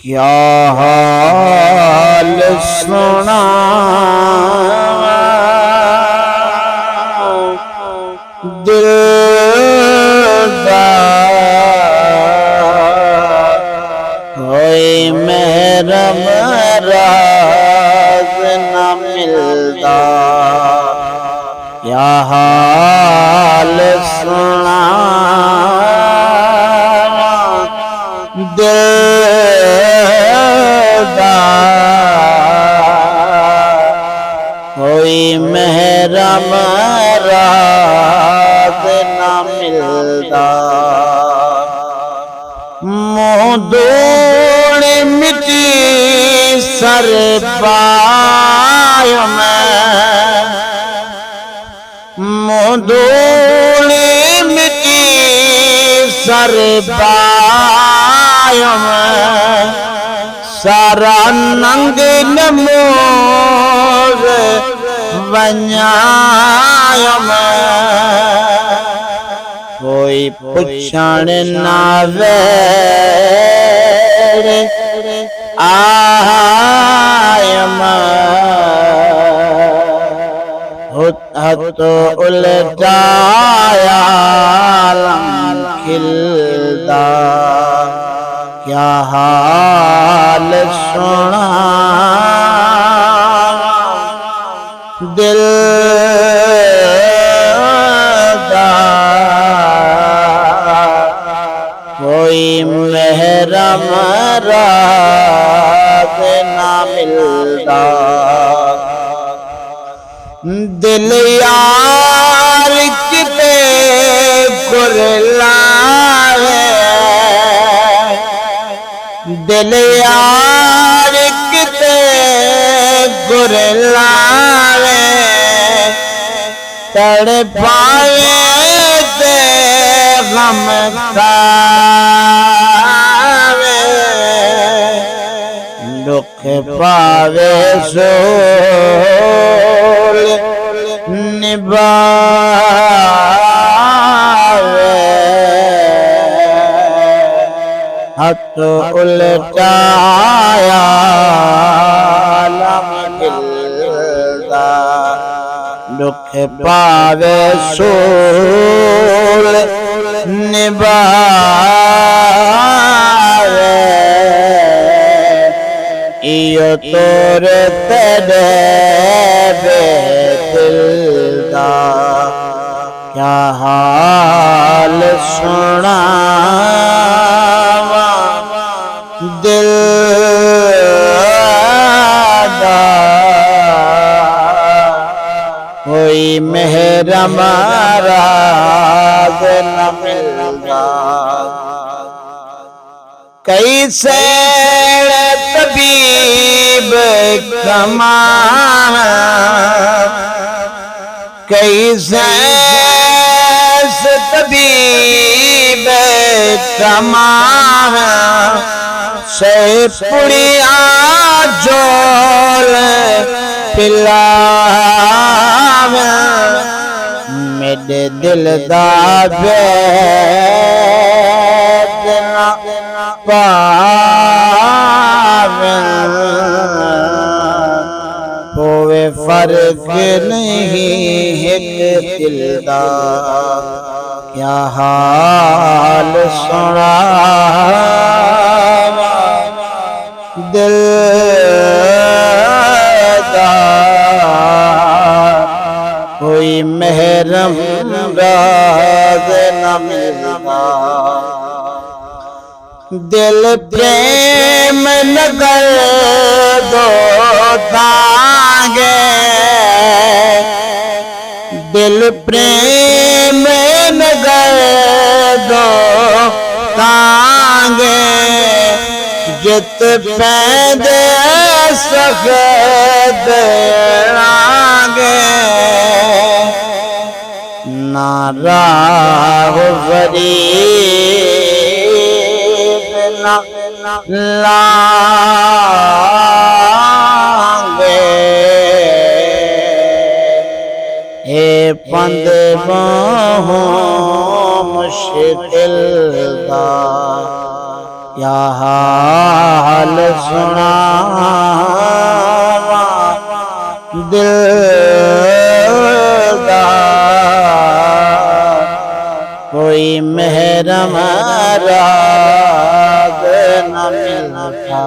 क्या हाल सुना दिल होए महरम राज न मिलता। क्या हाल सुना दिल कोई महरम रात न मिलता। मुँह धूल मिट्टी सर पायो में, मुँह धूल मिट्टी सर पायो में, सारा नंग नमोज वञायो में। कोई पुछण ना वेड़े आयो में, हथ उल्टाया खिलदा। क्या हाल सुना दिल दा कोई महरम रात न मिलता। दिल यार किते कुरलावे, दिल यार किते कुरलावे, तड़पाए ते गम खावे, दुख पावे सोल निभावे। हथ उल्टाया लम खिलदा। दुख पावे सोल निभावे, इयो तोर तेरे बेदिलदा। क्या हाल सुना दिल दा कोई महरम राज न मिलता। कैसे तबीब कमाना, कैसे तबीब कमाना, से पुड़िया जोल पिलावे। मेरे दिल दा बेदना पावे, होवे फर्क नहीं एक दिल दा। क्या हाल सुना दिल दा कोई महरम राज न मिलता। दिल प्रेम नगर दो तांगे, दिल प्रेम नगर दो तांगे, जित पैदे सखत लागे। नारा गरीब ना लागे, ए पंद बाहों मुश्किल दा। या हाल सुनावा दिलदार, कोई महरम राग न मिलता।